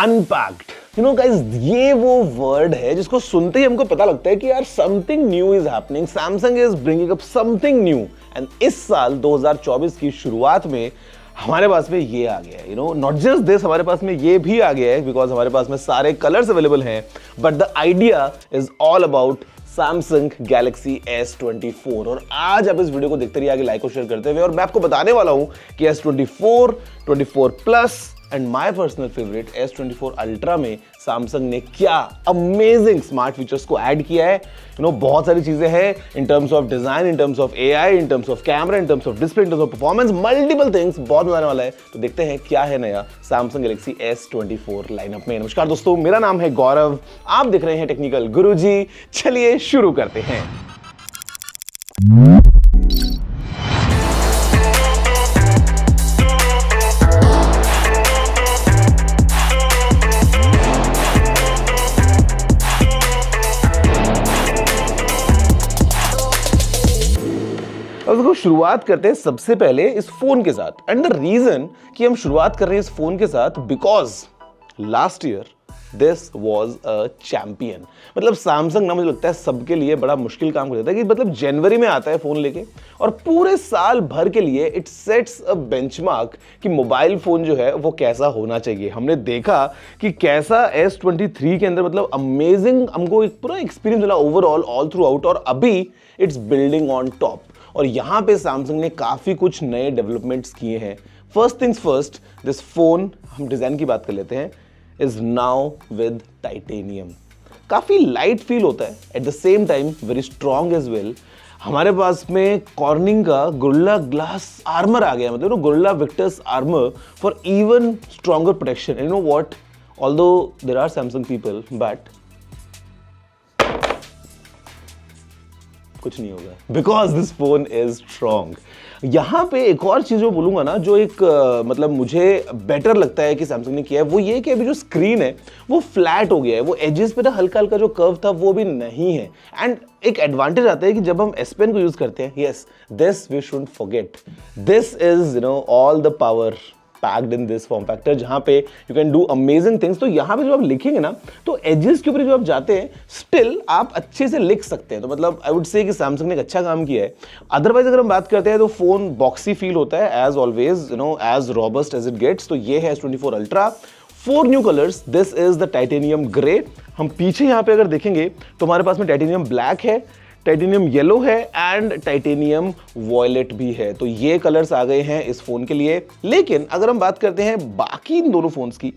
Unpacked. You know guys, ये वो word है जिसको सुनते ही हमको पता लगता है कि यार something new is happening, Samsung is bringing up something new. And इस साल 2024 की शुरुआत में हमारे पास में ये आ गया है। You know, not just this, हमारे पास में ये भी आ गया है बिकॉज हमारे पास में सारे कलर्स अवेलेबल हैं, but the idea is all about Samsung Galaxy S24। और आज आप इस वीडियो को देखते रहिए, आगे लाइक और शेयर करते हुए, और मैं आपको बताने वाला हूं कि S24, 24 plus and my personal favourite S24 ultra में सैमसंग ने क्या अमेजिंग स्मार्ट फीचर्स को ऐड किया है। यू नो, बहुत सारी चीजें हैं in terms of design, in terms of AI, in terms of camera, in terms of display, in terms of performance, multiple things. बहुत मजा आने वाला है, तो देखते हैं क्या है नया सैमसंग गैलेक्सी S24 लाइनअप में। नमस्कार दोस्तों, मेरा नाम है गौरव, आप देख रहे हैं टेक्निकल गुरुजी। चलिए शुरू करते हैं। अब देखो, शुरुआत करते हैं सबसे पहले इस फोन के साथ। एंड द रीजन कि हम शुरुआत कर रहे हैं इस फोन के साथ, because last year this was a champion. मतलब सैमसंग ना, मुझे लगता है सबके लिए बड़ा मुश्किल काम कर देता है कि मतलब जनवरी में आता है फोन लेके और पूरे साल भर के लिए इट सेट्स अ बेंचमार्क कि मोबाइल फोन जो है वो कैसा होना चाहिए। हमने देखा कि कैसा S23 के अंदर मतलब अमेजिंग हमको एक पूरा एक्सपीरियंस मिला ओवरऑल ऑल थ्रू आउट, और अभी इट्स बिल्डिंग ऑन टॉप। और यहां पे सैमसंग ने काफी कुछ नए डेवलपमेंट्स किए हैं। First things first, this phone, हम डिजाइन की बात कर लेते हैं, इज नाउ विद टाइटेनियम। काफी लाइट फील होता है, at the same time very strong as well. हमारे पास में कॉर्निंग का गोरिल्ला ग्लास आर्मर आ गया, मतलब Gorilla Victus armour for even stronger protection. You know what, although there are Samsung people, but कुछ नहीं होगा because this phone is strong. यहां पे एक और चीज जो बोलूंगा ना, जो एक मतलब मुझे बेटर लगता है कि सैमसंग ने किया है, वो ये कि अभी जो स्क्रीन है वो फ्लैट हो गया है। वो एजेस पे ना हल्का हल्का जो कर्व था वो भी नहीं है। एंड एक एडवांटेज आता है कि जब हम S Pen को यूज करते हैं, yes, this we should forget, this is, you know, all the power packed in this form factor, जहां पे you can do amazing things. तो यहां पे जो आप लिखेंगे ना, तो एजेस के ऊपर जो आप जाते हैं, स्टिल आप अच्छे से लिख सकते हैं। तो मतलब आई वुड से कि सैमसंग ने एक अच्छा काम किया है। अदरवाइज अगर हम बात करते हैं तो फोन बॉक्सी फील होता है as always, you know, as robust as it gets. तो ये है S24 ultra, 4 new colours. This is the titanium grey. हम पीछे यहां पे अगर देखेंगे तो हमारे पास में टाइटेनियम ब्लैक है, टाइटेनियम येलो है एंड टाइटेनियम वॉयलेट भी है। तो ये कलर्स आ गए हैं इस फोन के लिए। लेकिन अगर हम बात करते हैं बाकी इन दोनों फोन्स की,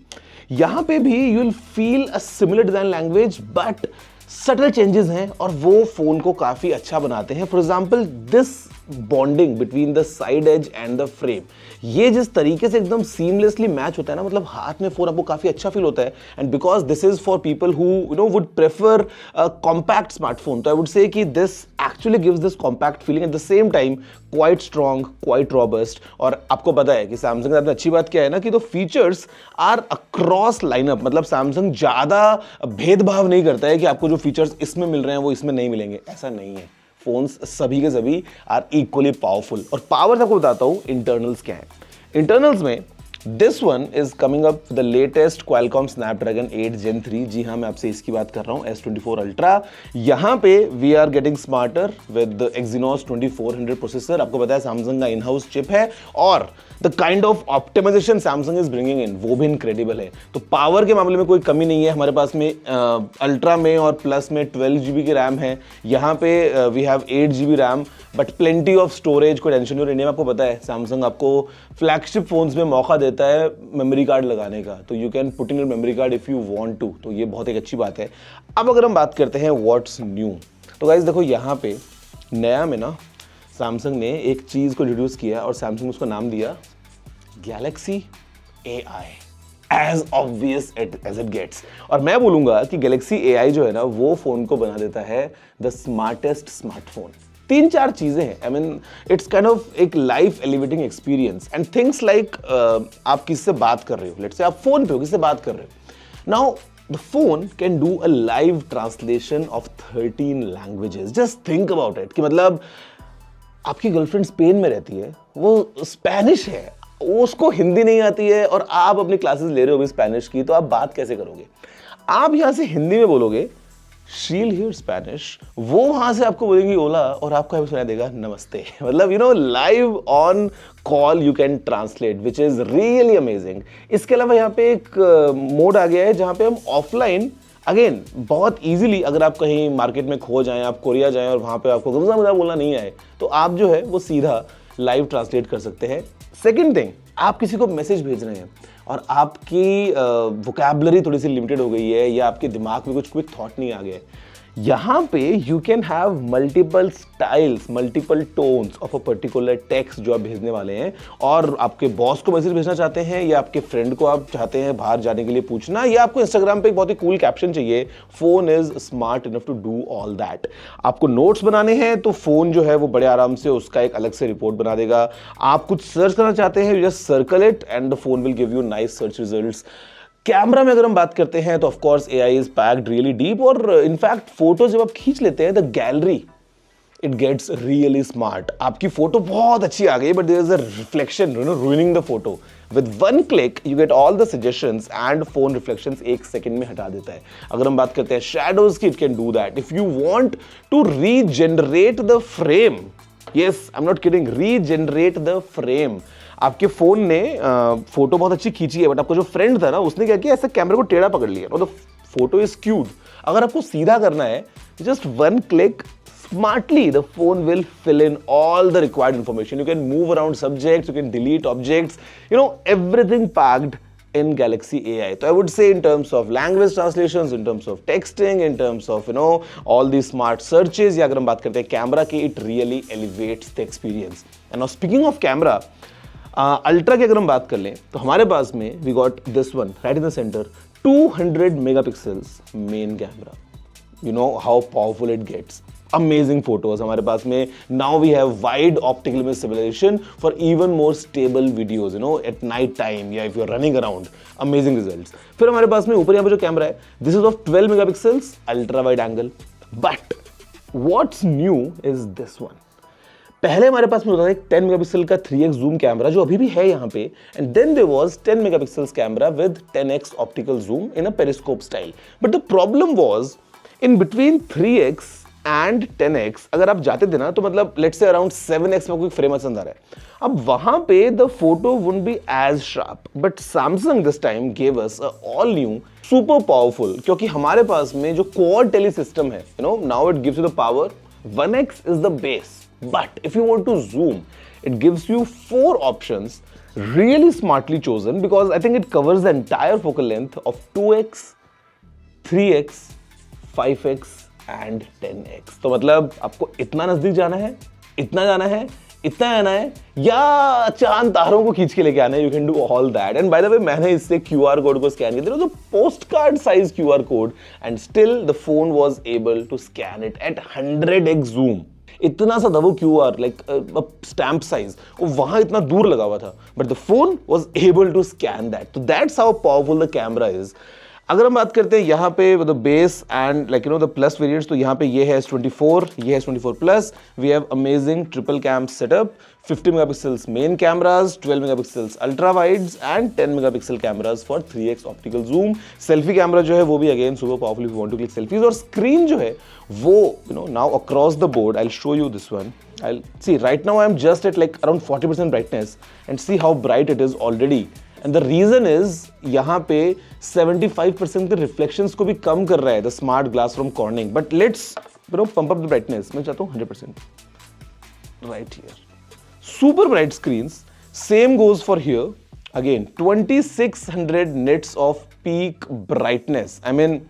यहां पे भी you will feel a similar design language, but subtle changes हैं और वो फोन को काफी अच्छा बनाते हैं। For example, this bonding between the side edge and the frame, ये जिस तरीके से एकदम सीमलेसली मैच होता है ना, मतलब हाथ में फोन आपको काफी अच्छा फील होता है। And because this is for people who you know would prefer compact smartphone, तो आई वुड से कि this actually gives this compact feeling, eight the same time quite strong, quite robust. और आपको पता है कि Samsung की अच्छी बात क्या है ना, कि तो फीचर्स आर अक्रॉस लाइनअप। मतलब सैमसंग ज्यादा भेदभाव नहीं करता है कि आपको जो फीचर्स इसमें मिल रहे हैं वो इसमें नहीं मिलेंगे, ऐसा नहीं है। फोन्स सभी के सभी आर इक्वली पावरफुल। और पावर आपको बताता हूं इंटरनल्स क्या है। इंटरनल्स में this one is coming up the latest Qualcomm Snapdragon 8 Gen 3। जी हाँ, मैं आपसे इसकी बात कर रहा हूं, S24 अल्ट्रा। यहां पे we are getting smarter with Exynos 2400 processor. आपको पता है सैमसंग का इन हाउस चिप है, और the kind of optimisation Samsung is bringing in वो भी इनक्रेडिबल है। तो पावर के मामले में कोई कमी नहीं है। हमारे पास में अल्ट्रा में और प्लस में 12 GB की रैम है। यहाँ पे we have 8 GB RAM, but plenty of storage. कोई टेंशन नहीं। इंडिया में आपको पता है सैमसंग आपको फ्लैगशिप फोन्स में मौका देता है मेमोरी कार्ड लगाने का, तो you can put in your memory card if you want to. तो ये बहुत एक अच्छी बात है। अब अगर हम बात करते हैं व्हाट्स न्यू, तो गाइस देखो, यहाँ पे नया में ना सैमसंग ने एक चीज को इंट्रोड्यूस किया और सैमसंग उसको नाम दिया Galaxy AI, as obvious as it gets. और मैं बोलूंगा कि गैलेक्सी AI जो है ना, वो फोन को बना देता है द स्मार्टेस्ट स्मार्टफोन। 3-4 चीजें हैं। I mean it's kind of एक life elevating experience and things like आप किससे बात कर रहे हो, लेट्स से आप फोन पे हो, किससे बात कर रहे हो। Now the phone can do a live translation of 13 languages. Just think about it कि मतलब आपकी गर्लफ्रेंड स्पेन में रहती है, वो स्पेनिश है, उसको हिंदी नहीं आती है और आप अपनी क्लासेस ले रहे हो भी स्पेनिश की, तो आप बात कैसे करोगे? आप यहां से हिंदी में बोलोगे शील हियर स्पेनिश, वो वहां से आपको बोलेंगी ओला और आपको सुनाई देगा नमस्ते। मतलब live on call you can translate, which is really amazing. इसके अलावा यहाँ पे एक मोड आ गया है जहां पे हम ऑफलाइन अगेन बहुत इजीली, अगर आप कहीं मार्केट में खो जाएं, आप कोरिया जाएं और वहां पे आपको गमजा बोलना नहीं आए, तो आप जो है वो सीधा लाइव ट्रांसलेट कर सकते हैं। सेकेंड थिंग, आप किसी को मैसेज भेज रहे हैं और आपकी वोकैबुलरी थोड़ी सी लिमिटेड हो गई है या आपके दिमाग में कुछ क्विक थॉट नहीं आ गया है, यहाँ पे you can have multiple styles, multiple tones of a particular text जो आप भेजने वाले हैं। और आपके बॉस को मैसेज भेजना चाहते हैं या आपके फ्रेंड को आप चाहते हैं बाहर जाने के लिए पूछना, या आपको इंस्टाग्राम पे एक बहुत ही कूल कैप्शन चाहिए, phone is smart enough to do all that. आपको नोट्स बनाने हैं तो फोन जो है वो बड़े आराम से उसका एक अलग से रिपोर्ट बना देगा। आप कुछ सर्च करना चाहते हैं, you just circle it and the phone will give you nice search results. Camera में अगर हम बात करते हैं तो of course AI is packed really deep, और इनफैक्ट फोटो जब आप खींच लेते हैं the gallery it gets really smart. आपकी फोटो बहुत अच्छी आ गई but there is a reflection ruining the photo. With one click you get all the suggestions and phone reflections एक सेकंड में हटा देता है। अगर हम बात करते हैं शैडोज की, it can do that. If you want to regenerate the frame, yes I am not kidding, regenerate the frame. आपके फोन ने फोटो बहुत अच्छी खींची है बट आपका जो फ्रेंड था ना उसने क्या किया, ऐसे कैमरे को टेढ़ा पकड़ लिया और द फोटो इज स्क्यूड। अगर आपको सीधा करना है, just one click, smartly the phone will fill in all the required information. You can move around subjects, you can delete objects, everything packed in Galaxy AI. So I would say in terms of language translations, in terms of texting, in terms of all these smart searches, या अगर हम बात करते हैं camera की, it really elevates the experience. And now speaking of camera, ultra की अगर हम बात कर लें तो हमारे पास में we got this one right in the centre, 200 megapixels main camera. You know how powerful it gets, amazing photos हमारे पास में। Now we have wide optical image stabilisation for even more stable videos at night time या if you are running around, amazing results. फिर हमारे पास में ऊपर यहाँ पे जो कैमरा है, this is of 12 megapixels ultra wide angle. But what's new is this one. पहले हमारे पास में होता था एक 10 मेगापिक्सल का 3x जूम कैमरा जो अभी भी है यहाँ पे, and then there was 10 megapixels camera with 10x optical zoom in a periscope style. But the problem was in between 3x and 10x अगर आप जाते थे ना तो मतलब लेट्स से अराउंड 7x में कोई फ्रेम पसंद आ रहा है, अब वहां पे the photo wouldn't be as sharp. But Samsung this time gave us a all new super powerful, क्योंकि हमारे पास में जो क्वाड टेली सिस्टम है, now it gives you the power, 1x is the base, but if you want to zoom, it gives you 4 options really smartly chosen, because I think it covers the entire focal length of 2x, 3x, 5x and 10x। तो मतलब आपको इतना नजदीक जाना है, इतना जाना है, इतना जाना है, या चांद तारों को खींच के लेके आना है, you can do all that. And by the way मैंने इससे QR कोड को स्कैन किया, तो post card size QR code, and still the phone was able to scan it at 100x zoom. इतना सा था वो QR, लाइक स्टैम्प साइज, वो वहां इतना दूर लगा हुआ था, but the phone was able to scan that. तो that's how powerful the camera is. अगर हम बात करते हैं यहाँ पे the base and like the plus variants, तो यहाँ पे ये है S24, ये है S24 plus. We have amazing triple cam setup, 50 megapixels main cameras, 12 megapixels ultra wides and 10 megapixel cameras for 3x optical zoom. Selfie camera जो है वो भी again super powerful if you want to click selfies. और screen जो है वो now across the board, I will show you this one. I'll see right now I am just at like around 40% brightness and see how bright it is already. And the reason is यहाँ पे 75% के reflections को भी कम कर रहा है the smart glass from Corning. But let's pump up the brightness. मैं चाहता हूँ 100% right here. Super bright screens. Same goes for here. Again 2600 nits of peak brightness. I mean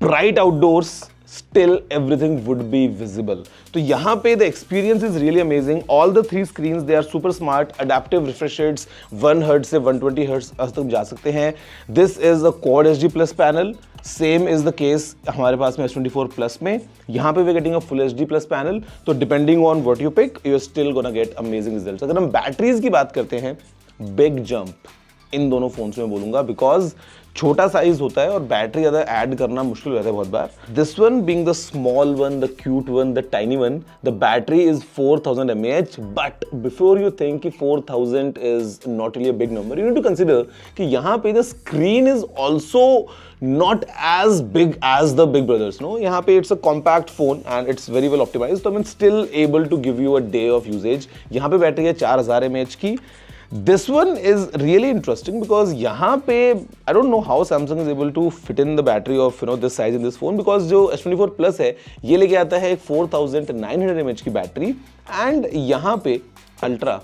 bright outdoors, still everything would be visible. तो यहाँ पे the experience is really amazing. All the 3 screens they are super smart, adaptive refresh rates 1 Hz से 120 Hz तक जा सकते हैं. This is a Quad HD Plus panel. Same is the case हमारे पास में S24 Plus में. यहाँ पे we're getting a Full HD Plus panel. तो depending on what you pick, you're still gonna get amazing results. अगर हम batteries की बात करते हैं, big jump इन दोनों फोन्स में बोलूंगा, बिकॉज छोटा साइज होता है और बैटरी ज़्यादा ऐड करना मुश्किल हो जाता है बहुत बार. This one being the small one, the cute one, the tiny one, the battery is 4000 mAh. But before you think कि 4000 is not really a big number, you need to consider कि यहाँ पे the screen is also not as big as the big brothers, no? यहाँ पे it's a compact phone and it's very well optimized, तो I mean still able to give you a day of usage. यहाँ पे battery है 4000 mAh की. This one is really interesting because यहाँ पे I don't know how Samsung is able to fit in the battery of this size in this phone, because जो S24 Plus है ये लेके आता है एक 4900 mAh की बैटरी and यहाँ पे Ultra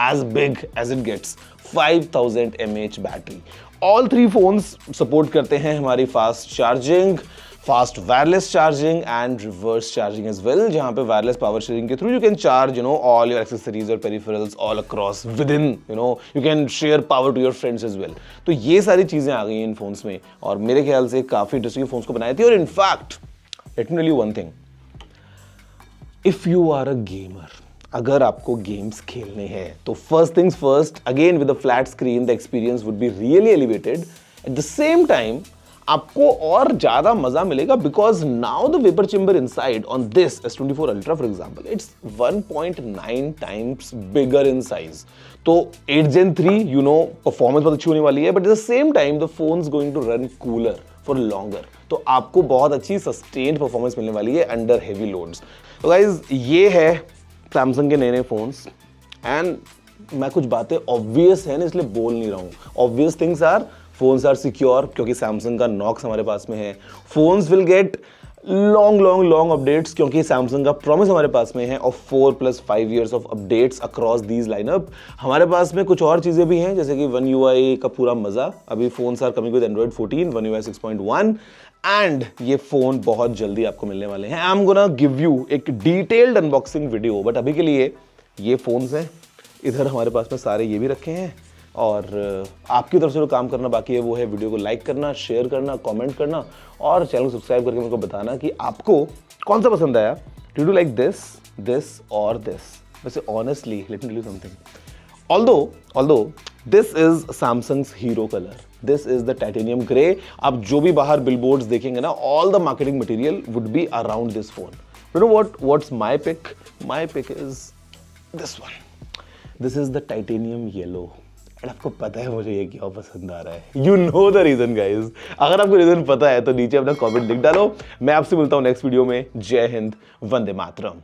as big as it gets 5000 mAh battery. All three phones support करते हैं हमारी fast charging, fast wireless charging and reverse charging as well, जहां पे वायरलेस पावर शेयरिंग के through you can charge all your accessories और peripherals all across within, you can share power to your friends as well. तो ये सारी चीजें आ गई हैं इन फोन्स में और मेरे ख्याल से काफी इंटरेस्टिंग फोन्स को बनाई थी. और in fact let me tell you one thing, if you are a gamer, अगर आपको गेम्स खेलने हैं तो first things first, again with a flat screen the experience would be really elevated. At the same time आपको और ज्यादा मजा मिलेगा because now the vapour chamber inside on this S24 Ultra for example, it's 1.9 times bigger in size. तो 8 Gen 3 performance बहुत अच्छी होने वाली है, but at the same time the phone is going to run cooler for longer. तो आपको बहुत अच्छी सस्टेन्ड परफॉर्मेंस मिलने वाली है अंडर हेवी लोड्स. तो गाइज ये है सैमसंग के नए नए फोन्स एंड मैं कुछ बातें ऑब्वियस है ना इसलिए बोल नहीं रहा हूँ. Obvious things are phones are secure क्योंकि सैमसंग का नॉक्स हमारे पास में है. Phones will get long updates क्योंकि सैमसंग का प्रॉमिस हमारे पास में है of 4+5 years of updates across these lineup. हमारे पास में कुछ और चीजें भी हैं जैसे कि One UI का पूरा मजा. अभी phones are coming with Android 14, One UI 6.1 and ये फोन बहुत जल्दी आपको मिलने वाले हैं. I am gonna give you एक डिटेल्ड अनबॉक्सिंग वीडियो, बट अभी के लिए ये फोन्स हैं. इधर हमारे पास में सारे ये भी रखे हैं और आपकी तरफ से जो काम करना बाकी है वो है वीडियो को लाइक करना, शेयर करना, कमेंट करना और चैनल को सब्सक्राइब करके मेरे को बताना कि आपको कौन सा पसंद आया. डू लाइक दिस और दिस. वैसे honestly let me tell you something, although this is Samsung's hero color, this is the titanium gray. आप जो भी बाहर बिलबोर्ड्स देखेंगे ना, all the marketing material would be around this phone. You know what's my pick? My pick is this one. This is the titanium yellow. और आपको पता है मुझे ये क्यों पसंद आ रहा है. You know the reason guys. अगर आपको रीजन पता है तो नीचे अपना कमेंट लिख डालो. मैं आपसे मिलता हूँ नेक्स्ट वीडियो में. जय हिंद, वंदे मातरम.